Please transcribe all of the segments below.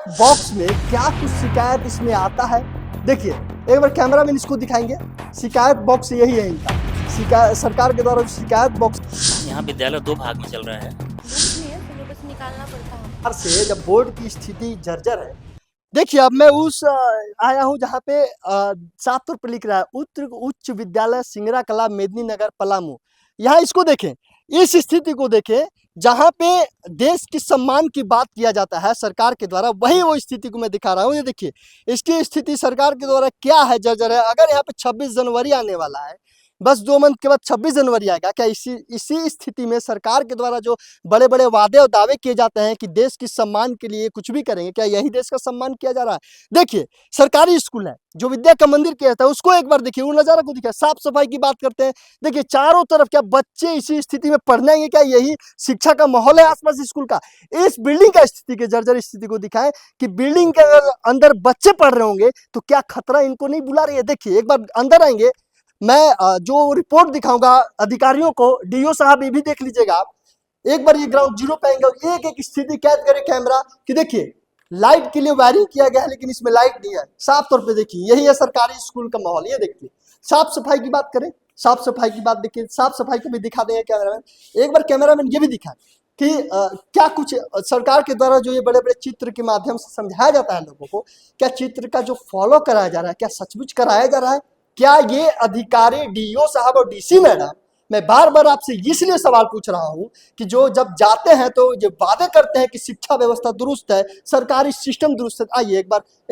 Box में क्या कुछ शिकायत इसमें आता है। देखिए एक बार कैमरामैन इसको दिखाएंगे। शिकायत बॉक्स यही है इनका। शिकायत सरकार के द्वारा जो शिकायत बॉक्स यहाँ विद्यालय 2 भाग में चल रहा है। बुक्स नहीं है, सिलेबस निकालना पड़ता है। से जब बोर्ड की स्थिति जर्जर है। देखिए अब मैं उस आया हूँ जहाँ पे साफ तौर पर लिख रहा है उत्तर उच्च विद्यालय सिंगरा कला मेदिनीनगर पलामू। यहाँ इसको देखें, इस स्थिति को देखें जहाँ पे देश की सम्मान की बात किया जाता है सरकार के द्वारा, वही वो स्थिति को मैं दिखा रहा हूँ। ये देखिए इसकी स्थिति सरकार के द्वारा क्या है, जर्जर है। अगर यहाँ पे 26 जनवरी आने वाला है, बस 2 मंथ के बाद 26 जनवरी आएगा, क्या इसी स्थिति में सरकार के द्वारा जो बड़े बड़े वादे और दावे किए जाते हैं कि देश की सम्मान के लिए कुछ भी करेंगे, क्या यही देश का सम्मान किया जा रहा है? देखिए सरकारी स्कूल है जो विद्या का मंदिर किया जाता है, उसको एक बार देखिए, वो नजारा को दिखाए। साफ सफाई की बात करते हैं, देखिए चारों तरफ क्या बच्चे इसी स्थिति में पढ़ने आएंगे? क्या यही शिक्षा का माहौल है आसपास स्कूल का? इस बिल्डिंग का स्थिति के जर्जर स्थिति को दिखाएं कि बिल्डिंग के अंदर बच्चे पढ़ रहे होंगे तो क्या खतरा इनको नहीं बुला रही है? देखिए एक बार अंदर आएंगे, मैं जो रिपोर्ट दिखाऊंगा अधिकारियों को, डीओ साहब ये भी देख लीजिएगा आप। एक बार ये ग्राउंड जीरो पे आएंगे और एक एक स्थिति कैद करे कैमरा कि देखिए लाइट के लिए वायरिंग किया गया है लेकिन इसमें लाइट नहीं है। साफ तौर पे देखिए यही है सरकारी स्कूल का माहौल। ये देखिए साफ सफाई की बात करें, साफ सफाई की बात देखिए, साफ सफाई को भी दिखा देंगे कैमरामैन। एक बार कैमरामैन ये भी दिखाए कि क्या कुछ सरकार के द्वारा जो ये बड़े बड़े चित्र के माध्यम से समझाया जाता है लोगों को, क्या चित्र का जो फॉलो कराया जा रहा है क्या सचमुच कराया जा रहा है? क्या ये अधिकारी डीओ साहब और डीसी मैडम, मैं बार बार आपसे इसलिए सवाल पूछ रहा हूं कि जो जब जाते हैं तो ये वादे करते हैं कि शिक्षा व्यवस्था दुरुस्त है, सरकारी सिस्टम दुरुस्त है। आइए एक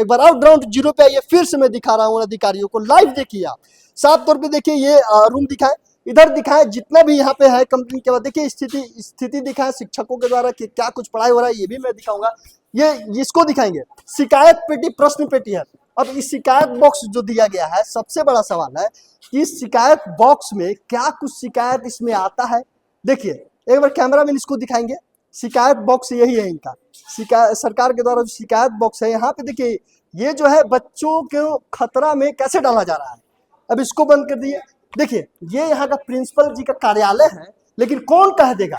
बार और ग्राउंड जीरो पे आइए, फिर से मैं दिखा रहा हूं अधिकारियों को, लाइव देखिए आप। साफ तौर पे देखिए ये रूम दिखाए, इधर दिखाए जितना भी यहाँ पे है कंपनी के बाद। देखिए स्थिति दिखाए शिक्षकों के द्वारा कि क्या कुछ पढ़ाई हो रहा है, ये भी मैं दिखाऊंगा। ये इसको दिखाएंगे, शिकायत पेटी प्रश्न पेटी है। अब इस शिकायत बॉक्स जो दिया गया है, सबसे बड़ा सवाल है कि इस शिकायत बॉक्स में क्या कुछ शिकायत इसमें आता है। देखिए एक बार कैमरामैन इसको दिखाएंगे। शिकायत बॉक्स यही है इनका। शिकायत सरकार के द्वारा जो शिकायत बॉक्स है, यहाँ पे देखिए ये जो है बच्चों को खतरा में कैसे डाला जा रहा है। अब इसको बंद कर दिए। देखिए ये यहाँ का प्रिंसिपल जी का कार्यालय है, लेकिन कौन कह देगा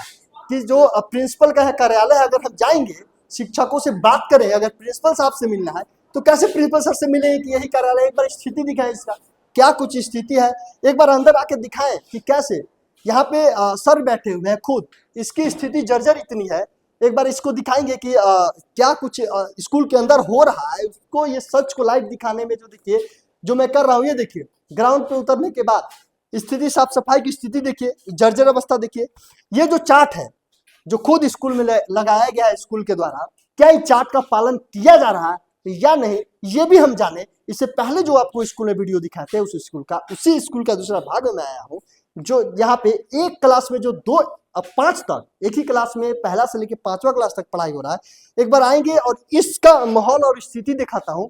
कि जो प्रिंसिपल का है कार्यालय है, अगर हम जाएंगे शिक्षकों से बात करें, अगर प्रिंसिपल साहब से मिलना है तो कैसे प्रिंसिपल सर से मिले कि यही कार्यालय? एक बार स्थिति दिखाएं इसका, क्या कुछ स्थिति है। एक बार अंदर आके दिखाएं कि कैसे यहाँ पे सर बैठे हुए हैं खुद, इसकी स्थिति जर्जर इतनी है। एक बार इसको दिखाएंगे कि क्या कुछ स्कूल के अंदर हो रहा है, उसको ये सच को लाइव दिखाने में जो देखिए जो मैं कर रहा हूँ। ये देखिए ग्राउंड पे उतरने के बाद स्थिति, साफ सफाई की स्थिति देखिए, जर्जर अवस्था देखिए। ये जो चार्ट है जो खुद स्कूल में लगाया गया है स्कूल के द्वारा, क्या इस चार्ट का पालन किया जा रहा है या नहीं, ये भी हम जाने। इससे पहले जो आपको स्कूल में वीडियो दिखाते हैं उस स्कूल का, उसी स्कूल का दूसरा भाग में मैं आया हूँ, जो यहाँ पे एक क्लास में जो 2 अब 5 तक, एक ही क्लास में पहला से लेकर 5वां क्लास तक पढ़ाई हो रहा है। एक बार आएंगे और इसका माहौल और स्थिति दिखाता हूँ।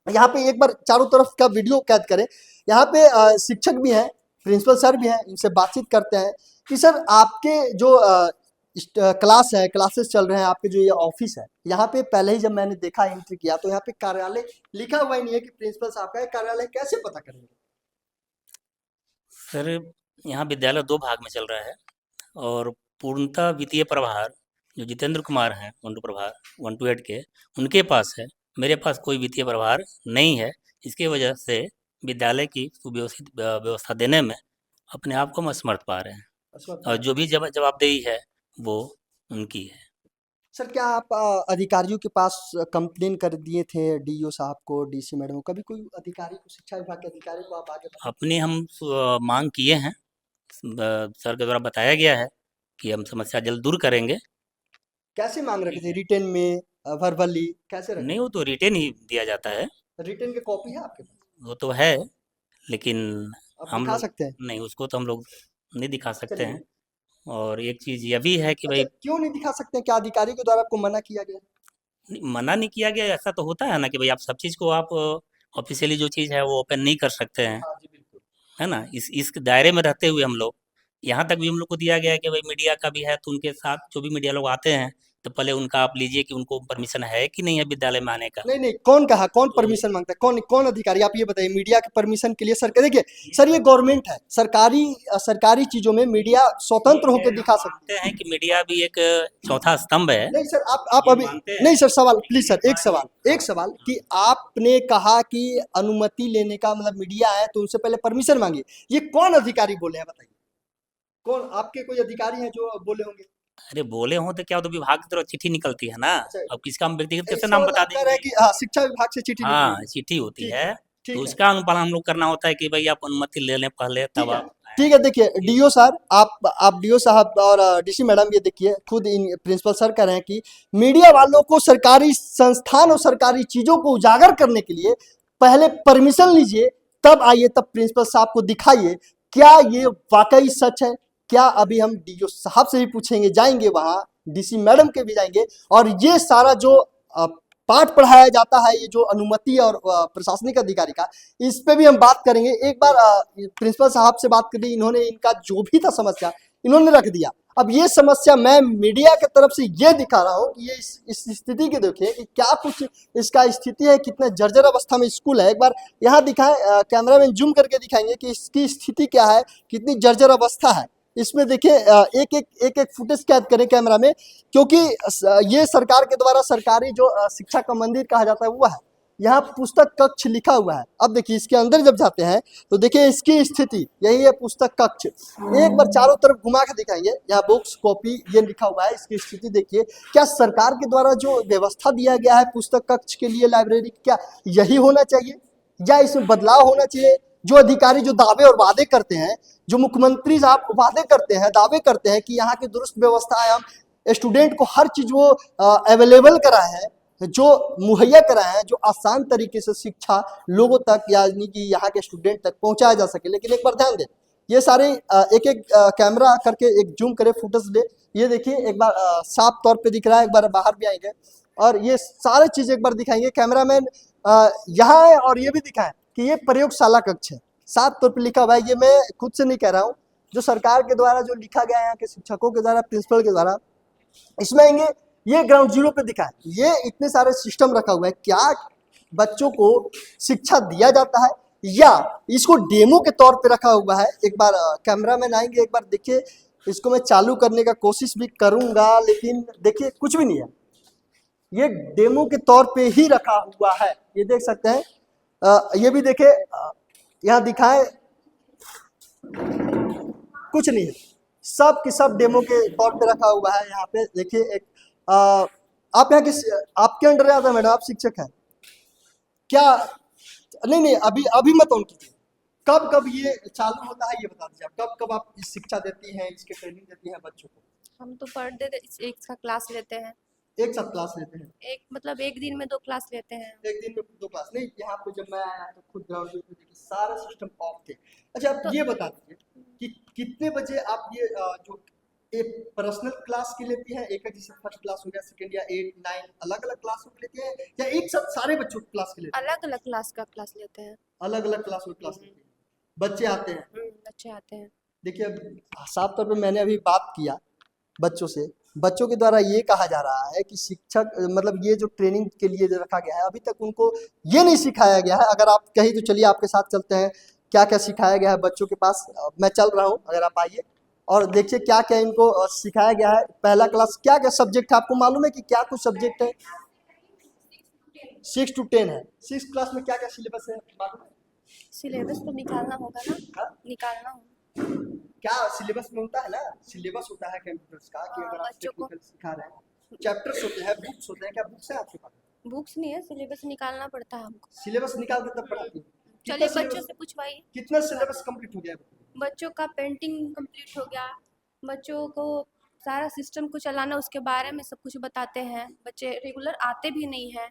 यहाँ पे एक बार चारों तरफ का वीडियो कैद करें। यहाँ पे शिक्षक भी हैं, प्रिंसिपल सर भी हैं, इनसे बातचीत करते हैं कि सर आपके जो क्लास है, क्लासेस चल रहे हैं, आपके जो ये ऑफिस है, यहाँ पे पहले ही जब मैंने देखा एंट्री किया तो यहाँ पे कार्यालय लिखा हुआ ही नहीं है कि प्रिंसिपल साहब का है कार्यालय, कैसे पता करेंगे? सर यहाँ विद्यालय 2 भाग में चल रहा है और पूर्णतः वित्तीय प्रभार जो जितेंद्र कुमार हैं 1 टू प्रभार 1 टू 8 के, उनके पास है। मेरे पास कोई वित्तीय प्रभार नहीं है। इसकी वजह से विद्यालय की सुव्यवस्थित व्यवस्था देने में अपने आप को हम असमर्थ पा रहे हैं और जो भी जवाबदेही है वो उनकी है। सर क्या आप अधिकारियों के पास कंप्लेन कर दिए थे, डीओ साहब को, डीसी मैडम को? कभी कोई अधिकारी को, शिक्षा विभाग के अधिकारी को आप आगे बढ़ाए? अपनी हम मांग किए हैं, सर के द्वारा बताया गया है कि हम समस्या जल्द दूर करेंगे। कैसे मांग रखे थे, रिटेन में, वर्बली, कैसे रखे? नहीं, वो तो रिटेन ही दिया जाता है। रिटेन की कॉपी है आपके पास? वो तो है, लेकिन आप हम दिखा लोग सकते हैं? नहीं, उसको तो हम लोग नहीं दिखा सकते चलिए। हैं। और एक चीज़ यह भी है कि अच्छा भाई क्यों नहीं दिखा सकते हैं? क्या अधिकारी के द्वारा आपको मना किया गया? मना नहीं किया गया, ऐसा तो होता है ना कि भाई आप सब चीज़ को आप ऑफिशियली जो चीज़ है वो ओपन नहीं कर सकते हैं, हाँ जी बिल्कुल। है ना? इस दायरे में रहते हुए हम लोग, यहाँ तक भी हम लोग को दिया गया है कि भाई मीडिया का भी है तो उनके साथ जो भी मीडिया लोग आते हैं तो पहले उनका आप लीजिए कि उनको परमिशन है कि नहीं है विद्यालय में आने का। नहीं नहीं, कौन कहा, कौन परमिशन मांगता है, कौन कौन अधिकारी, आप ये बताइए। मीडिया के परमिशन के लिए सरकार, देखिए सर ये गवर्नमेंट है, सरकारी चीजों में मीडिया स्वतंत्र होकर दिखा सकती मानते हैं कि मीडिया भी एक चौथा स्तंभ है। है। नहीं सर, आप ये अभी मानते हैं? नहीं सर, सवाल प्लीज सर, एक सवाल कि आपने कहा कि अनुमति लेने का मतलब मीडिया है तो उनसे पहले परमिशन मांगी, ये कौन अधिकारी बोले हैं बताइए, कौन आपके कोई अधिकारी हैं जो बोले होंगे? अरे बोले हो तो क्या, वो तो विभाग की तरफ चिट्ठी निकलती है ना। अच्छा, अब किसका हम व्यक्तिगत कैसे इसका नाम मतलब बता आप कह रहे हैं देंगे। कि हाँ शिक्षा विभाग से चिट्ठी निकली हाँ है। चिट्ठी होती ठीक है, है, तो ठीक है, उसका अनुपालन हम लोग करना होता है कि भाई आप अनुमति ले लें पहले ठीक तब है, आप ठीक है। देखिए डीओ सर, आप डीओ साहब और डीसी मैडम, ये देखिए खुद इन प्रिंसिपल सर कह रहे हैं कि मीडिया वालों को सरकारी संस्थान और सरकारी चीजों को उजागर करने के लिए पहले परमिशन लीजिए, तब आइए, तब प्रिंसिपल साहब को दिखाइए क्या ये वाकई सच है। क्या अभी हम डीओ साहब से भी पूछेंगे, जाएंगे वहां, डीसी मैडम के भी जाएंगे, और ये सारा जो पाठ पढ़ाया जाता है, ये जो अनुमति और प्रशासनिक अधिकारी का, इस पे भी हम बात करेंगे। एक बार प्रिंसिपल साहब से बात करी, इन्होंने इनका जो भी था समस्या इन्होंने रख दिया। अब ये समस्या मैं मीडिया की तरफ से ये दिखा रहा हूँ कि ये इस स्थिति के देखिए कि क्या कुछ इसका स्थिति है, कितने जर्जर अवस्था में स्कूल है। एक बार यहाँ दिखाएं, कैमरामैन जूम करके दिखाएंगे कि इसकी स्थिति क्या है, कितनी जर्जर अवस्था है। इसमें देखिए एक फुटेज कैद करें कैमरा में, क्योंकि ये सरकार के द्वारा सरकारी जो शिक्षा का मंदिर कहा जाता है वो है। यहाँ पुस्तक कक्ष लिखा हुआ है। अब देखिए इसके अंदर जब जाते हैं तो देखिए इसकी स्थिति यही है, पुस्तक कक्ष। एक बार चारों तरफ घुमा के दिखाएंगे, यहाँ बुक्स कॉपी ये लिखा हुआ है, इसकी स्थिति देखिए। क्या सरकार के द्वारा जो व्यवस्था दिया गया है पुस्तक कक्ष के लिए, लाइब्रेरी, क्या यही होना चाहिए या इसमें बदलाव होना चाहिए? जो अधिकारी जो दावे और वादे करते हैं, जो मुख्यमंत्री साहब वादे करते हैं, दावे करते हैं कि यहाँ की दुरुस्त व्यवस्था है, हम स्टूडेंट को हर चीज वो अवेलेबल कराए हैं, जो मुहैया कराए हैं, जो आसान तरीके से शिक्षा लोगों तक यानी कि यहाँ के स्टूडेंट तक पहुंचाया जा सके। लेकिन एक बार ध्यान दें, ये सारे एक एक कैमरा करके एक जूम करे फुटेज ले, ये देखिए एक बार साफ तौर पे दिख रहा है। एक बार बाहर भी आएंगे और ये सारे चीज एक बार दिखाएंगे कैमरामैन, यहाँ है और ये भी दिखाएं कि ये प्रयोगशाला कक्ष है, साफ तौर पे लिखा हुआ है। ये मैं खुद से नहीं कह रहा हूँ, जो सरकार के द्वारा जो लिखा गया है, यहाँ के शिक्षकों के द्वारा, प्रिंसिपल के द्वारा। इसमें आएंगे, ये ग्राउंड जीरो पे दिखा है, ये इतने सारे सिस्टम रखा हुआ है। क्या बच्चों को शिक्षा दिया जाता है या इसको डेमो के तौर पे रखा हुआ है? एक बार कैमरामैन आएंगे, एक बार देखिए, इसको मैं चालू करने का कोशिश भी करूंगा, लेकिन देखिए कुछ भी नहीं है, ये डेमो के तौर पे ही रखा हुआ है। ये देख सकते हैं, ये भी देखे, यहाँ दिखाए, कुछ नहीं है, सब की सब डेमो के तौर पे रखा हुआ है। यहाँ पे देखिए एक आप यहाँ किस, आपके अंडर आता है मैडम, आप शिक्षक हैं क्या? नहीं नहीं, अभी अभी मत ऑन कीजिए, कब कब ये चालू होता है ये बता दीजिए। कब कब आप इस शिक्षा देती हैं, इसके ट्रेनिंग देती हैं बच्चों को? हम तो पर डे एक का क्लास लेते हैं। एक साथ क्लास लेते हैं? एक मतलब एक दिन में 2 क्लास लेते हैं। एक दिन में 2 क्लास नहीं? यहाँ पे जब मैं आया तो खुद ग्राउंड पे देखिए सारे सिस्टम ऑफ थे। अच्छा आप तो ये बता दीजिए कि कितने बजे आप ये जो एक पर्सनल क्लास की लेती हैं, एक जैसे फर्स्ट क्लास हो गया, सेकंड या 8 9 अलग अलग क्लास की लेती हैं, या एक साथ सारे बच्चों की क्लास की लेती हैं? अलग अलग क्लास का क्लास लेते हैं। अलग अलग क्लास की क्लास लेती हैं, बच्चे आते हैं। बच्चे आते हैं। देखिए अब साफ तौर पे मैंने अभी बात किया बच्चों से, बच्चों के द्वारा ये कहा जा रहा है कि शिक्षक मतलब ये जो ट्रेनिंग के लिए जो रखा गया है, अभी तक उनको ये नहीं सिखाया गया है। अगर आप कहीं तो चलिए आपके साथ चलते हैं, क्या क्या सिखाया गया है बच्चों के पास। मैं चल रहा हूँ, अगर आप आइए और देखिए क्या क्या इनको सिखाया गया है। पहला क्लास क्या क्या सब्जेक्ट है, आपको मालूम है कि क्या कुछ सब्जेक्ट है? 6 to 10 है। 6 क्लास में क्या क्या सिलेबस है मालूम है? सिलेबस तो निकालना होगा ना। हाँ? निकालना होगा। क्या सिलेबस में होता है ना, सिलेबस होता है कंप्यूटर्स का, कि अगर आप बच्चों को टेक्निकल सिखा रहे हैं, चैप्टर्स होते हैं, बुक्स होते हैं। क्या बुक्स है आपके पास? बुक्स नहीं है, सिलेबस निकालना पड़ता है हमको। सिलेबस निकाल के तब पढ़ाती हैं? चलिए बच्चों से पूछवाइए। कितना सिलेबस कंप्लीट हो गया है? बच्चों का पेंटिंग कंप्लीट हो गया, बच्चों को सारा सिस्टम को चलाना उसके बारे में सब कुछ बताते हैं। बच्चे रेगुलर आते भी नहीं हैं,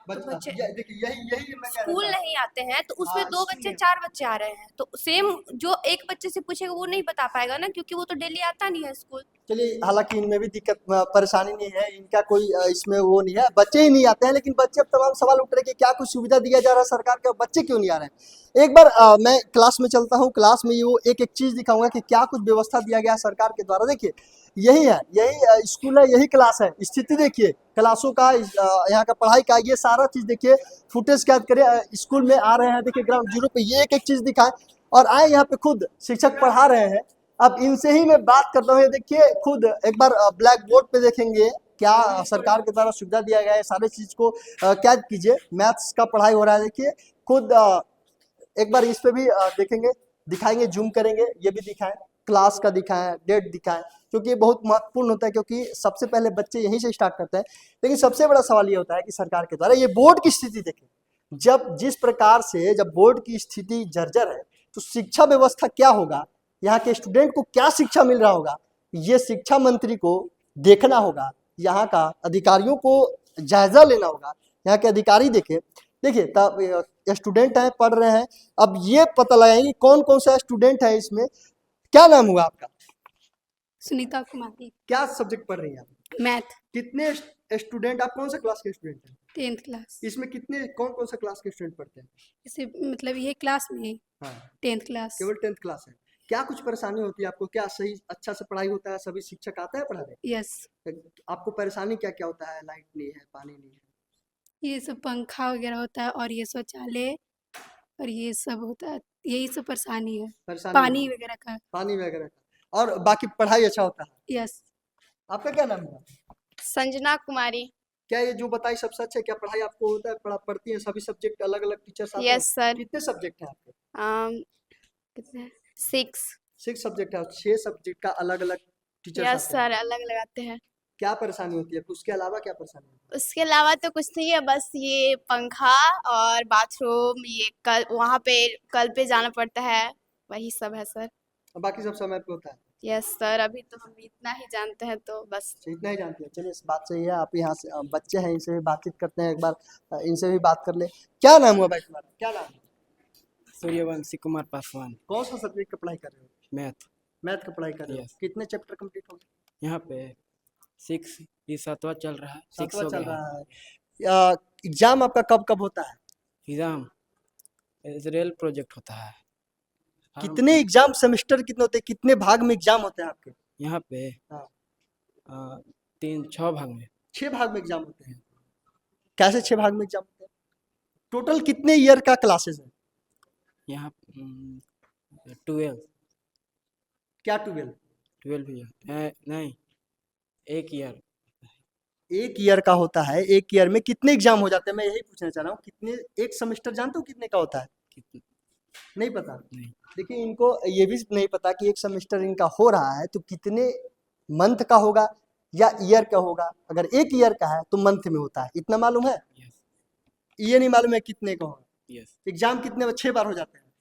तो बच्चे देखिए यही यही मैं कह रहा स्कूल था। नहीं आते हैं, तो उसमें हाँ, 2 स्कूल बच्चे नहीं। 4 बच्चे आ रहे हैं, तो सेम जो एक बच्चे से पूछेगा वो नहीं बता पाएगा ना, क्योंकि वो तो डेली आता नहीं है स्कूल। चलिए, हालांकि इनमें भी दिक्कत परेशानी नहीं है, इनका कोई इसमें वो नहीं है, बच्चे ही नहीं आते हैं, लेकिन बच्चे अब तमाम सवाल उठ रहे हैं कि क्या कुछ सुविधा दिया जा रहा है सरकार के, बच्चे क्यों नहीं आ रहे हैं। एक बार मैं क्लास में चलता हूँ, क्लास में ये वो एक एक चीज दिखाऊंगा कि क्या कुछ व्यवस्था दिया गया है सरकार के द्वारा। देखिए, यही है, यही स्कूल है, यही क्लास है, स्थिति देखिए क्लासों का, यहाँ का पढ़ाई का, ये सारा चीज देखिए, फुटेज कैद करिए, स्कूल में आ रहे हैं, देखिए ग्राउंड जीरो पे ये एक एक चीज दिखाए, और आए यहाँ पे खुद शिक्षक पढ़ा रहे हैं। अब इनसे ही मैं बात करता हूँ, ये देखिए खुद एक बार ब्लैक बोर्ड पे देखेंगे क्या सरकार के द्वारा सुविधा दिया गया है, सारे चीज को कैद कीजिए, मैथ्स का पढ़ाई हो रहा है, देखिए खुद एक बार इस पे भी देखेंगे, दिखाएंगे, जूम करेंगे, ये भी दिखाएं, क्लास का दिखाएं, डेट दिखाएं, क्योंकि ये बहुत महत्वपूर्ण होता है, क्योंकि सबसे पहले बच्चे यहीं से स्टार्ट करते हैं। लेकिन सबसे बड़ा सवाल ये होता है कि सरकार के द्वारा ये बोर्ड की स्थिति देखें, जब जिस प्रकार से जब बोर्ड की स्थिति जर्जर है, तो शिक्षा व्यवस्था क्या होगा, यहाँ के स्टूडेंट को क्या शिक्षा मिल रहा होगा, ये शिक्षा मंत्री को देखना होगा, यहाँ का अधिकारियों को जायजा लेना होगा, यहाँ के अधिकारी देखे। देखिए तब स्टूडेंट हैं, पढ़ रहे हैं, अब ये पता लगाएंगे कौन कौन सा स्टूडेंट है इसमें। क्या नाम हुआ आपका? सुनीता कुमारी। क्या सब्जेक्ट पढ़ रही हैं आप? मैथ। कितने स्टूडेंट, आप कौन सा क्लास के स्टूडेंट हैं? 10th class. इसमें कितने, कौन कौन सा क्लास के स्टूडेंट पढ़ते हैं? इसे मतलब ये क्लास में हाँ, 10th क्लास। केवल 10th क्लास है। क्या कुछ परेशानी होती है आपको? क्या सही अच्छा से पढ़ाई होता है? सभी शिक्षक आते हैं पढ़ाने? यस। आपको परेशानी क्या क्या होता है? लाइट नहीं है, पानी नहीं है, ये सब पंखा वगैरह होता है, और ये शौचालय और ये सब होता है, यही सब परेशानी है। परेशानी पानी होती वगैरह का। है, पानी वगैरह का, और बाकी पढ़ाई अच्छा होता है। यस। आपका क्या नाम हुआ? संजना कुमारी। क्या ये जो बताई सब सच है? क्या पढ़ाई आपको होता है, पढ़ती है सभी सब्जेक्ट, अलग अलग टीचर्स आते हैं? Yes sir. कितने सब्जेक्ट हैं आपके? कितने? 6। 6 सब्जेक्ट है, 6 सब्जेक्ट का अलग अलग टीचर्स यस आते हैं। सर, अलग लगाते हैं। क्या परेशानी होती है? उसके अलावा क्या परेशानी होती है? उसके अलावा तो कुछ नहीं है, बस ये पंखा और बाथरूम, ये कल वहाँ पे कल पे जाना पड़ता है, वही सब है सर। और बाकी सब समय पे होता है? यस सर, अभी तो हम इतना ही जानते हैं, तो बस। अच्छा, इतना ही जानती है। चलिए, इस बात सही है, आप यहाँ से बच्चे हैं, इनसे भी बातचीत करते हैं, एक बार इनसे भी बात कर ले। क्या नाम हुआ भाई तुम्हारा? क्या नाम है? सूर्यवंशी कुमार पासवान। कौन सा सब्जेक्ट का पढ़ाई कर रहे हो? मैथ। मैथ का पढ़ाई कर रहे हो? Yes. कितने चैप्टर कंप्लीट हो गए? यहाँ पे 6, ये 7वां चल रहा है, 6 सातवां हो चल गया है। रहा है। एग्जाम आपका कब कब होता है? एग्जाम इसराइल प्रोजेक्ट होता है। हम कितने एग्जाम, सेमेस्टर कितने होते हैं, कितने भाग में एग्जाम होते हैं आपके? यहाँ पे हाँ। 6 भाग में। 6 भाग में एग्जाम होते हैं। कैसे 6 भाग में एग्जाम होते हैं? टोटल कितने ईयर का क्लासेस है? यहाँ 12 क्या 12? 12 भी है नहीं, 1 ईयर। एक ईयर का होता है। एक ईयर में कितने एग्जाम हो जाते हैं, मैं यही पूछना चाह रहा हूँ। कितने, एक सेमेस्टर जानते हो कितने का होता है? कितने नहीं पता? नहीं। देखिए, इनको ये भी नहीं पता कि एक सेमेस्टर इनका हो रहा है तो कितने मंथ का होगा या ईयर का होगा। अगर एक ईयर का है तो मंथ में होता है, इतना मालूम है। यस ये नहीं मालूम है कितने का होगा। यस। एग्जाम कितने 6 बार हो जाते हैं?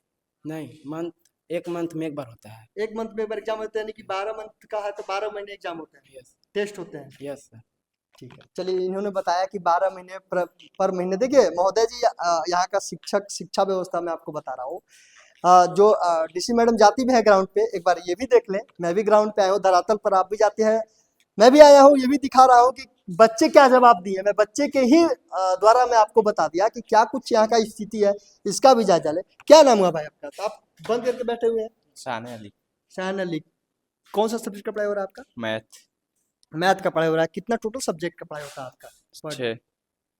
नहीं, एक मंथ में एक बार होता है। एक मंथ में एक बार एग्जाम होता है, यानी कि 12 मंथ का है तो 12 महीने एग्जाम होते हैं, यस टेस्ट होते हैं। Yes sir. ठीक है, चलिए, इन्होंने बताया कि 12 महीने पर महीने। देखिए महोदय जी, यहाँ का शिक्षा व्यवस्था मैं आपको बता रहा हूँ। जो डीसी मैडम जाती भी है ग्राउंड पे, एक बार ये भी देख लें। मैं भी ग्राउंड पे आया हूँ, धरातल पर आप भी जाते हैं, मैं भी आया हूँ, ये भी दिखा रहा हूँ कि बच्चे क्या जवाब दिए। मैं बच्चे के ही द्वारा मैं आपको बता दिया कि क्या कुछ यहाँ का स्थिति है, इसका भी जायजा ले। क्या नाम हुआ भाई आपका? तो आप बंद करके बैठे हुए हैं। शान अली। शान अली। कौन सा सब्जेक्ट का पढ़ाई हो रहा है आपका? मैथ। मैथ का पढ़ाई हो रहा है। कितना टोटल सब्जेक्ट का पढ़ाई होता है आपका? 6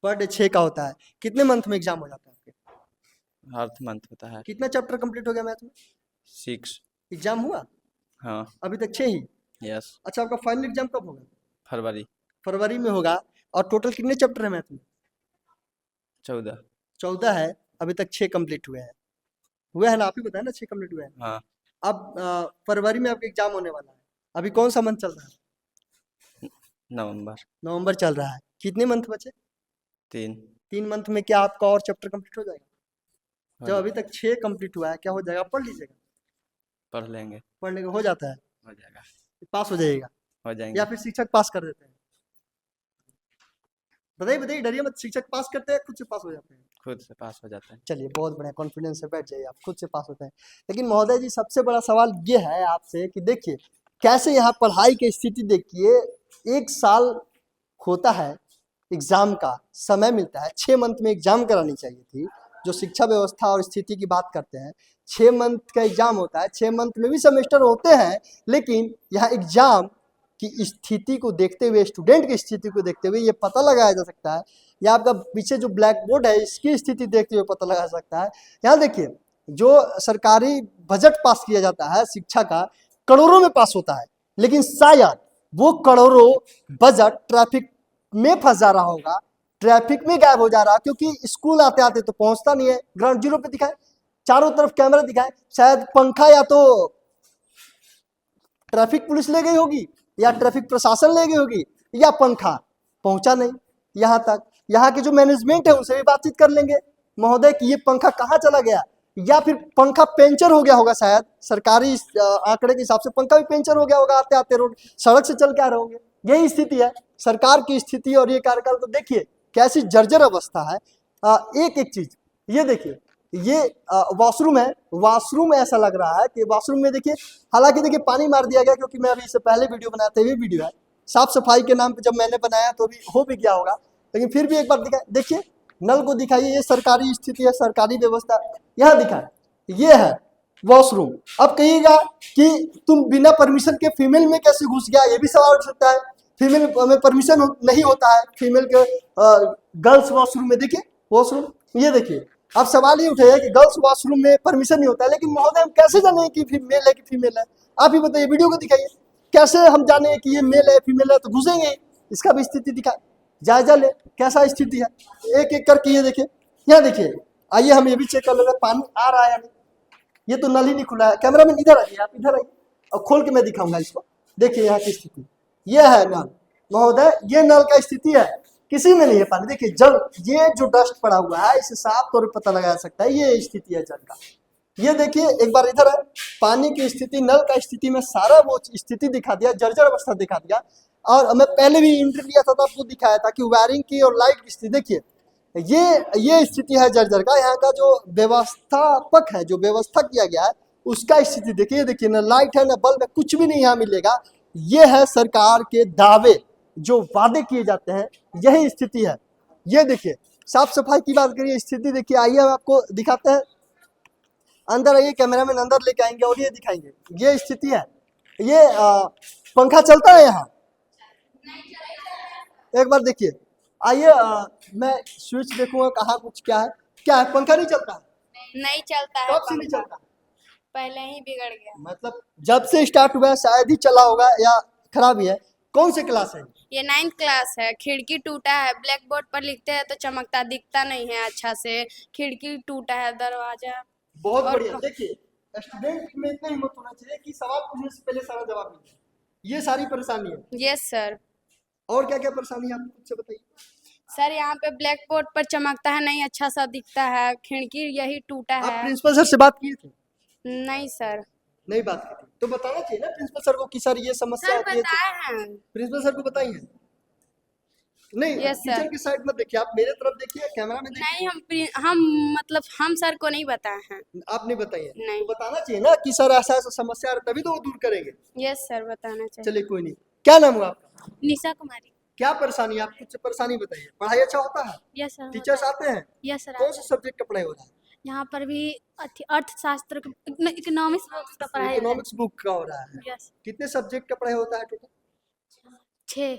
पर डे 6 का होता है। कितने मंथ में एग्जाम हो जाता है आपके? हर मंथ होता है। कितना चैप्टर कंप्लीट हो गया मैथ में? 6। एग्जाम हुआ हाँ। अभी तक 6 ही? यस। अच्छा, आपका फाइनल एग्जाम कब होगा? फरवरी। फरवरी में होगा। और टोटल कितने चैप्टर है मैथ में? 14। 14 है। अभी तक 6 कंप्लीट हुए हैं। हुए हैं ना? आप ही बताए ना 6 कंप्लीट हुए हैं। हाँ। अब फरवरी में आपका एग्जाम होने वाला है। अभी कौन सा मंथ चल रहा है? नवंबर। नवंबर चल रहा है। कितने मंथ बचे? 3। 3 मंथ में क्या आपका और चैप्टर कंप्लीट हो जाएगा? हाँ जब जी। अभी तक 6 कंप्लीट हुआ है, क्या हो जाएगा? पढ़ लीजिएगा। पढ़ लेंगे। पढ़ने का हो जाता है, हो जाएगा। पास हो जाइएगा, हो या जाएंगे। फिर शिक्षक पास कर देते हैं? बताइए बताइए, डरिए मत। शिक्षक पास करते हैं, खुद से पास हो जाते हैं? खुद से पास हो जाते हैं। चलिए, बहुत बढ़िया, कॉन्फिडेंस से बैठ जाइए, आप खुद से पास होते हैं। लेकिन महोदय जी, सबसे बड़ा सवाल ये है आपसे कि देखिए, कैसे यहाँ पढ़ाई की स्थिति देखिए, 1 साल होता है एग्जाम का समय मिलता है, 6 मंथ में एग्जाम करानी चाहिए थी। जो शिक्षा व्यवस्था और स्थिति की बात करते हैं, 6 मंथ का एग्जाम होता है, 6 मंथ में भी सेमेस्टर होते हैं, लेकिन यहाँ एग्जाम की स्थिति को देखते हुए, स्टूडेंट की स्थिति को देखते हुए ये पता लगाया जा सकता है, या आपका पीछे जो ब्लैक बोर्ड है इसकी स्थिति देखते हुए पता लगा सकता है। यहाँ देखिए, जो सरकारी बजट पास किया जाता है शिक्षा का, करोड़ों में पास होता है, लेकिन शायद वो करोड़ों बजट ट्रैफिक में फंस जा रहा होगा, ट्रैफिक में गायब हो जा रहा, क्योंकि स्कूल आते आते तो पहुंचता नहीं है। ग्राउंड जीरो पे दिखाए, चारों तरफ कैमरा दिखाए, शायद पंखा या तो ट्रैफिक पुलिस ले गई होगी या ट्रैफिक प्रशासन ले गई होगी, या पंखा पहुंचा नहीं यहाँ तक। यहाँ के जो मैनेजमेंट है उनसे भी बातचीत कर लेंगे, महोदय कि ये पंखा कहाँ चला गया, या फिर पंखा पंचर हो गया होगा, शायद सरकारी आंकड़े के हिसाब से पंखा भी पंचर हो गया होगा आते आते, रोड सड़क से चल के आ रहे होंगे। यही स्थिति है सरकार की स्थिति, और ये कार्यकाल तो देखिए कैसी जर्जर अवस्था है। एक एक चीज ये देखिए, ये वॉशरूम है, वॉशरूम ऐसा लग रहा है कि वॉशरूम में देखिए, हालांकि देखिए पानी मार दिया गया, क्योंकि मैं अभी इससे पहले वीडियो बनाया था, ये वीडियो है साफ सफाई के नाम पे जब मैंने बनाया तो अभी हो भी गया होगा, लेकिन फिर भी एक बार दिखाए, देखिए नल को दिखाइए, ये सरकारी स्थिति है, सरकारी व्यवस्था यहाँ दिखाए, ये है वॉशरूम। अब कहिएगा कि तुम बिना परमिशन के फीमेल में कैसे घुस गया, ये भी सवाल उठ सकता है। फीमेल में परमिशन नहीं होता है फीमेल के गर्ल्स वॉशरूम में, देखिए वॉशरूम ये देखिए। अब सवाल ये उठेगा कि गर्ल्स वॉशरूम में परमिशन नहीं होता है, लेकिन महोदय हम कैसे जाने कि मेल है कि फीमेल है, आप ही बताइए, वीडियो को दिखाइए, कैसे हम जाने कि ये मेल है फीमेल है, तो घुसेंगे, इसका भी स्थिति दिखा, जायजा ले कैसा स्थिति है, एक एक करके ये देखिए, यहाँ देखिए। आइए हम ये भी चेक कर लेते हैं पानी आ रहा है या नहीं। ये तो नल ही नहीं खुला है, कैमरा मैन इधर आइए, आप इधर आइए और खोल के मैं दिखाऊंगा इसको। देखिए यहाँ की स्थिति, ये है नल महोदय, ये नल का स्थिति है, किसी में नहीं है पानी। देखिए जल, ये जो डस्ट पड़ा हुआ है इसे साफ तौर पर पता लगा सकता है, ये स्थिति है जल का। ये देखिए एक बार इधर है, पानी की स्थिति, नल का स्थिति में सारा वो स्थिति दिखा दिया, जर्जर अवस्था दिखा दिया। और मैं पहले भी इंटरव्यू लिया था तो आपको दिखाया था कि वायरिंग की और लाइट की स्थिति देखिए, ये स्थिति है जर्जर का। यहाँ का जो व्यवस्थापक है, जो व्यवस्था किया गया है उसका स्थिति देखिए, देखिए ना लाइट है ना बल्ब है, कुछ भी नहीं यहाँ मिलेगा। ये है सरकार के दावे, जो वादे किए जाते हैं, यही स्थिति है। ये देखिए साफ सफाई की बात करिए, स्थिति देखिए। आइए हम आपको दिखाते हैं, अंदर आइए, कैमरामैन अंदर लेके आएंगे और ये दिखाएंगे, ये स्थिति है। ये पंखा चलता है यहाँ, एक बार देखिए। आइए मैं स्विच देखूंगा कहाँ कुछ क्या है, पंखा नहीं चलता है, नहीं चलता है, कब से नहीं चलता, पहले ही बिगड़ गया। मतलब जब से स्टार्ट हुआ है शायद ही चला होगा या खराब ही है। कौन से क्लास है? ये 9th क्लास है। खिड़की टूटा है, ब्लैक बोर्ड पर लिखते हैं तो चमकता दिखता नहीं है अच्छा से, खिड़की टूटा है, दरवाजा। बहुत और बढ़िया। देखिए स्टूडेंट में इतना हिम्मत होना चाहिए कि सवाल पूछने से पहले सारा जवाब मिल जाए, ये सारी परेशानी है। Yes sir. और क्या क्या परेशानी है आप मुझसे बताइए। सर यहाँ पे ब्लैक बोर्ड पर चमकता है नहीं, अच्छा सा दिखता है, खिड़की यही टूटा आप है। प्रिंसिपल सर से बात किए थे? नहीं सर। नहीं बात की थी तो बताना चाहिए ना प्रिंसिपल सर को कि सर ये समस्या सर आती है। बताए हैं। प्रिंसिपल सर को बताइए। नहीं Yes, sir. टीचर की साइड मत देखिए, आप मेरे तरफ देखिए, कैमरा में देखिए। नहीं हम मतलब हम सर को नहीं बताए हैं। आप नहीं बताइए, नहीं। तो बताना चाहिए ना कि सर ऐसा ऐसा समस्या आ रहा है, तभी तो वो दूर करेंगे। यस सर, बताना चाहिए। चलिए कोई नहीं। क्या नाम हुआ आपका? निशा कुमारी। क्या परेशानी है, आप कुछ परेशानी बताइए। पढ़ाई अच्छा होता है? Yes sir. टीचर्स आते हैं? Yes sir. कौन से सब्जेक्ट का पढ़ाई हो रहा है? यहाँ पर भी अर्थशास्त्र, इकोनॉमिक्स का पढ़ाई है। इकोनॉमिक्स बुक का हो रहा है। यस। कितने सब्जेक्ट का पढ़ाई होता है टोटल? 6।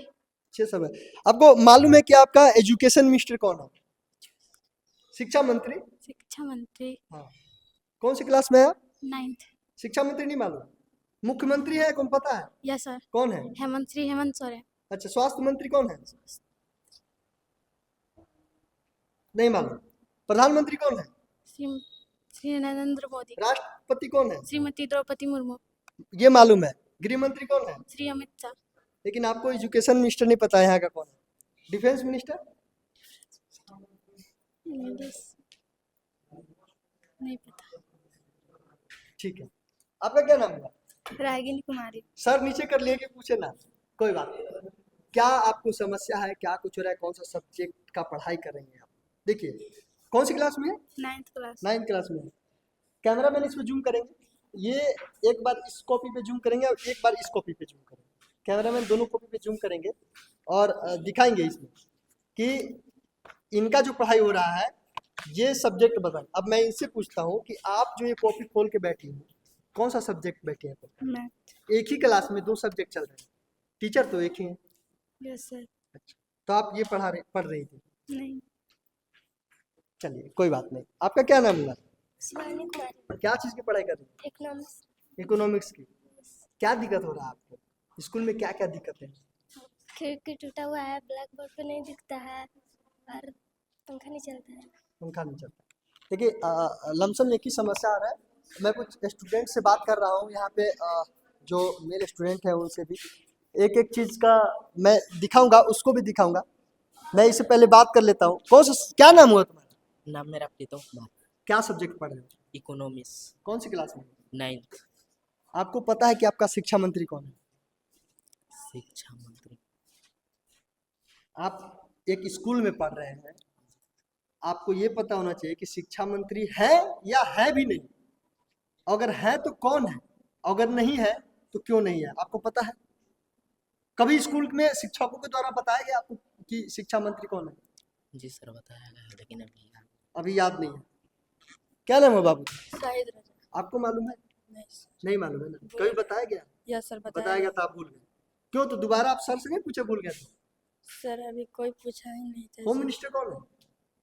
6 सब है। आपको मालूम है कि आपका एजुकेशन मिनिस्टर कौन है? शिक्षा मंत्री। शिक्षा मंत्री। हाँ, कौन सी क्लास में है आप? 9th। शिक्षा मंत्री नहीं मालूम? मुख्यमंत्री है कौन पता है? Yes sir. कौन है? हेमंत सोरेन। अच्छा, स्वास्थ्य मंत्री कौन है? नहीं मालूम। प्रधानमंत्री कौन है? श्री नरेंद्र मोदी। राष्ट्रपति कौन है? श्रीमती द्रौपदी मुर्मू। ये मालूम है। गृह मंत्री कौन है? श्री अमित शाह। लेकिन आपको एजुकेशन मिनिस्टर नहीं पता है यहाँ का कौन है? Defence minister? नहीं पता। ठीक है, आपका क्या नाम है? रागिनी कुमारी। सर नीचे कर लिए कि पूछे ना, कोई बात नहीं। क्या आपको समस्या है, क्या कुछ हो रहा है, कौन सा सब्जेक्ट का पढ़ाई कर रही हैं आप? देखिए कौन सी क्लास में है? 9th class. 9th क्लास में है। कैमरा मैन इसमें जूम करेंगे, ये एक बार इस कॉपी पे जूम करेंगे और एक बार इस कॉपी पे जूम करेंगे। कैमरामैन दोनों कॉपी पे जूम करेंगे और दिखाएंगे इसमें कि इनका जो पढ़ाई हो रहा है ये सब्जेक्ट बताएं। अब मैं इनसे पूछता हूँ कि आप जो ये कॉपी खोल के बैठी हो कौन सा सब्जेक्ट बैठे हैं? मैथ। एक ही क्लास में 2 सब्जेक्ट चल रहे हैं, टीचर तो एक ही है। Yes sir. अच्छा, तो आप ये पढ़ रही थी? नहीं। चलिए कोई बात नहीं। आपका क्या नाम हुआ? शिवानी कुमारी। क्या चीज़ की पढ़ाई कर रही हैं? इकोनॉमिक्स। इकोनॉमिक्स की। क्या दिक्कत हो रहा है आपको स्कूल में? क्या क्या दिक्कत है? खिड़की टूटा हुआ है, ब्लैक बोर्ड पे नहीं दिखता है और पंखा नहीं चलता है। पंखा नहीं चलता। देखिए लमसम एक ही समस्या आ रहा है। मैं कुछ स्टूडेंट से बात कर रहा हूँ यहाँ पे, जो मेरे स्टूडेंट हैं उनसे भी एक एक चीज़ का मैं दिखाऊंगा, उसको भी दिखाऊंगा। मैं इससे पहले बात कर लेता हूँ। कौन सा क्या नाम हुआ तुम्हारा? नाम मेरा प्रीतम कुमार। क्या सब्जेक्ट पढ़ रहे हो? इकोनॉमिक्स। कौन सी क्लास में? 9th। आपको पता है कि आपका शिक्षा मंत्री कौन है? शिक्षा मंत्री। आप एक स्कूल में पढ़ रहे हैं, आपको ये पता होना चाहिए कि शिक्षा मंत्री है या है भी नहीं। अगर है तो कौन है, अगर नहीं है तो क्यों नहीं है, आपको पता है? कभी स्कूल में शिक्षकों के द्वारा बताया गया आपको कि शिक्षा मंत्री कौन है? जी सर बताया गया लेकिन अभी याद नहीं है। क्या नाम है बाबू? शाहिद रजा। आपको मालूम है? नहीं मालूम है ना? कभी बताया गया? यस सर बताया गया था, आप भूल गए क्यों? तो दोबारा आप सर से नहीं पूछे, भूल गए थे? सर अभी कोई पूछा ही नहीं था। होम मिनिस्टर कौन है?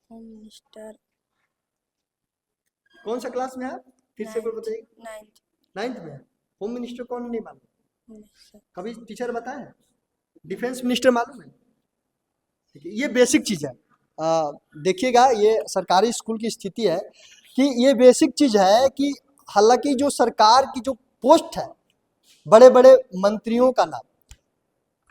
होम मिनिस्टर कौन सा क्लास में है आप? फिर से कोई बताइए। 9th। 9th में है। होम मिनिस्टर कौन है नहीं मालूम? नहीं सर। कभी टीचर बताया है? डिफेंस मिनिस्टर मालूम है? ठीक है, ये बेसिक चीज़ है। देखिएगा ये सरकारी स्कूल की स्थिति है कि ये बेसिक चीज़ है कि हालांकि जो सरकार की जो पोस्ट है, बड़े बड़े मंत्रियों का नाम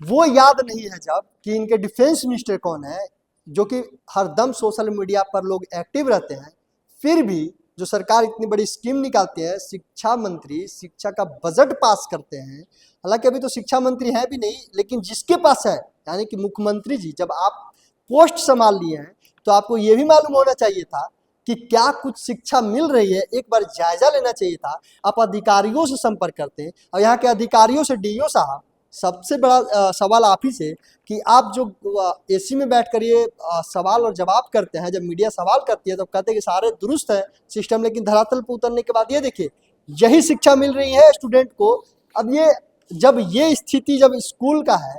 वो याद नहीं है जब कि इनके डिफेंस मिनिस्टर कौन है, जो कि हरदम सोशल मीडिया पर लोग एक्टिव रहते हैं। फिर भी जो सरकार इतनी बड़ी स्कीम निकालती है, शिक्षा मंत्री शिक्षा का बजट पास करते हैं। हालांकि अभी तो शिक्षा मंत्री है भी नहीं, लेकिन जिसके पास है यानी कि मुख्यमंत्री जी, जब आप पोस्ट संभाल लिए हैं तो आपको ये भी मालूम होना चाहिए था कि क्या कुछ शिक्षा मिल रही है, एक बार जायजा लेना चाहिए था। आप अधिकारियों से संपर्क करते हैं और यहाँ के अधिकारियों से, डीओ साहब, सबसे बड़ा सवाल आप ही से कि आप जो एसी में बैठ कर ये सवाल और जवाब करते हैं, जब मीडिया सवाल करती है तो कहते हैं कि सारे दुरुस्त है सिस्टम, लेकिन धरातल पर उतरने के बाद ये देखिए यही शिक्षा मिल रही है स्टूडेंट को। अब ये जब ये स्थिति जब स्कूल का है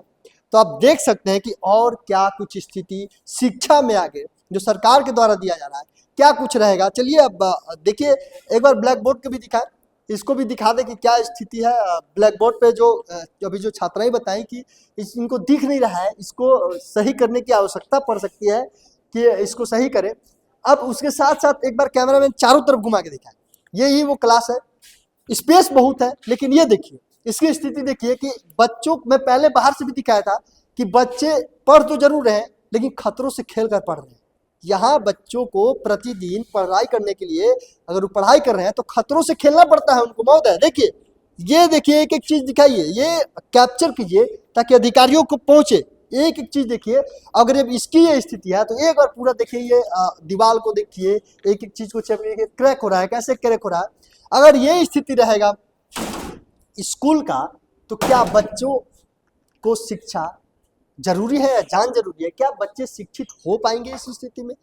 तो आप देख सकते हैं कि और क्या कुछ स्थिति शिक्षा में आगे जो सरकार के द्वारा दिया जा रहा है क्या कुछ रहेगा। चलिए अब देखिए एक बार ब्लैक बोर्ड को भी दिखाएं, इसको भी दिखा दें कि क्या स्थिति है। ब्लैक बोर्ड पे जो अभी जो छात्राएं बताएं कि इनको दिख नहीं रहा है, इसको सही करने की आवश्यकता पड़ सकती है कि इसको सही करें। अब उसके साथ साथ एक बार कैमरामैन चारों तरफ घुमा के दिखाएं। यही वो क्लास है, स्पेस बहुत है, लेकिन ये देखिए इसकी स्थिति देखिए कि बच्चों, मैं पहले बाहर से भी दिखाया था कि बच्चे पढ़ तो जरूर रहे हैं लेकिन खतरों से खेल कर पढ़ रहे हैं। यहाँ बच्चों को प्रतिदिन पढ़ाई करने के लिए अगर वो पढ़ाई कर रहे हैं तो खतरों से खेलना पड़ता है उनको। महोदय देखिए, ये देखिए एक एक चीज दिखाइए, ये कैप्चर कीजिए ताकि अधिकारियों को पहुंचे। एक एक चीज देखिए, अगर अब इसकी ये स्थिति है तो एक बार पूरा देखिए, ये दीवार को देखिए, एक एक चीज को देखिए, क्रैक हो रहा है, कैसे क्रैक हो रहा है। अगर ये स्थिति रहेगा स्कूल का तो क्या बच्चों को शिक्षा जरूरी है या जान जरूरी है? क्या बच्चे शिक्षित हो पाएंगे इस स्थिति में?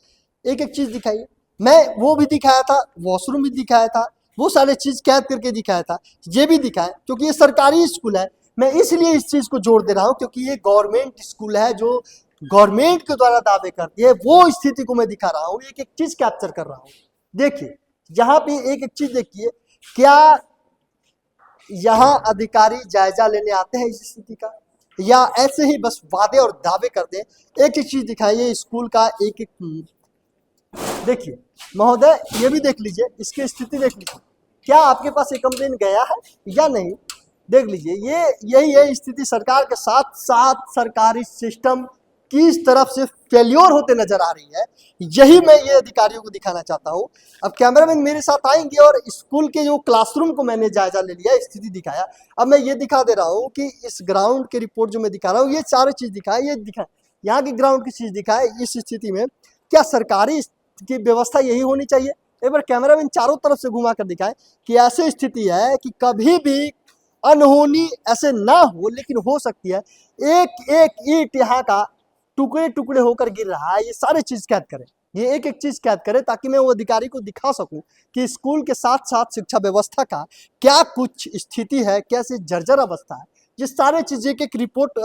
एक एक चीज दिखाइए। मैं वो भी दिखाया था, वॉशरूम भी दिखाया था, वो सारे चीज कैद करके दिखाया था, ये भी दिखाया क्योंकि ये सरकारी स्कूल है। मैं इसलिए इस चीज को जोड़ दे रहा हूँ क्योंकि ये गवर्नमेंट स्कूल है जो गवर्नमेंट के द्वारा दावे करती है, वो स्थिति को मैं दिखा रहा हूँ, एक एक चीज कैप्चर कर रहा हूँ। देखिए यहाँ पे एक एक चीज देखिए, क्या यहाँ अधिकारी जायजा लेने आते हैं इस स्थिति का या ऐसे ही बस वादे और दावे करते हैं? एक एक चीज दिखाइए स्कूल का, एक एक देखिए। महोदय ये भी देख लीजिए, इसकी स्थिति देख लीजिए, क्या आपके पास ये कंप्लेन गया है या नहीं? देख लीजिए, ये यही है स्थिति। सरकार के साथ साथ सरकारी सिस्टम किस तरफ से फेल्योर होते नजर आ रही है, यही मैं ये अधिकारियों को दिखाना चाहता हूँ। अब कैमरामैन मेरे साथ आएंगे और स्कूल के जो क्लासरूम को मैंने जायजा ले लिया, स्थिति दिखाया। अब मैं ये दिखा दे रहा हूँ कि इस ग्राउंड के रिपोर्ट जो मैं दिखा रहा हूँ, ये सारी चीज दिखाए, ये दिखाए यहाँ की ग्राउंड की चीज दिखाए। इस स्थिति में क्या सरकारी की व्यवस्था यही होनी चाहिए? एक बार कैमरामैन चारों तरफ से घुमा कर दिखाए कि ऐसी स्थिति है कि कभी भी अनहोनी ऐसे ना हो, लेकिन हो सकती है। एक एक ईंट यहाँ का टुकड़े टुकड़े होकर गिर रहा है। ये सारे चीज कैद करें, ये एक एक चीज कैद करें, ताकि मैं वो अधिकारी को दिखा सकूं कि स्कूल के साथ साथ शिक्षा व्यवस्था का क्या कुछ स्थिति है, कैसे जर्जर अवस्था है। ये सारे चीजें एक एक रिपोर्ट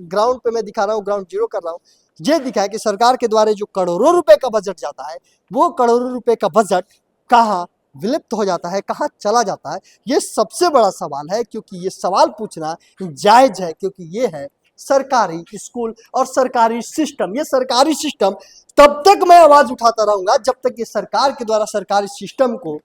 ग्राउंड पे मैं दिखा रहा हूँ, ग्राउंड जीरो कर रहा हूँ। ये दिखा है कि सरकार के द्वारा जो करोड़ों रुपए का बजट जाता है, वो करोड़ों रुपए का बजट कहाँ विलुप्त हो जाता है, कहाँ चला जाता है। ये सबसे बड़ा सवाल है, क्योंकि ये सवाल पूछना जायज है, क्योंकि ये है सरकारी स्कूल और सरकारी सिस्टम। ये सरकारी सिस्टम तब तक मैं आवाज उठाता रहूंगा जब तक ये सरकार के द्वारा सरकारी सिस्टम को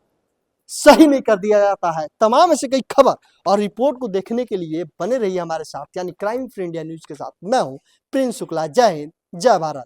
सही नहीं कर दिया जाता है। तमाम ऐसे कई खबर और रिपोर्ट को देखने के लिए बने रहिए हमारे साथ, यानी क्राइम फ्री इंडिया न्यूज के साथ। मैं हूं प्रिंस शुक्ला। जय हिंद, जय भारत।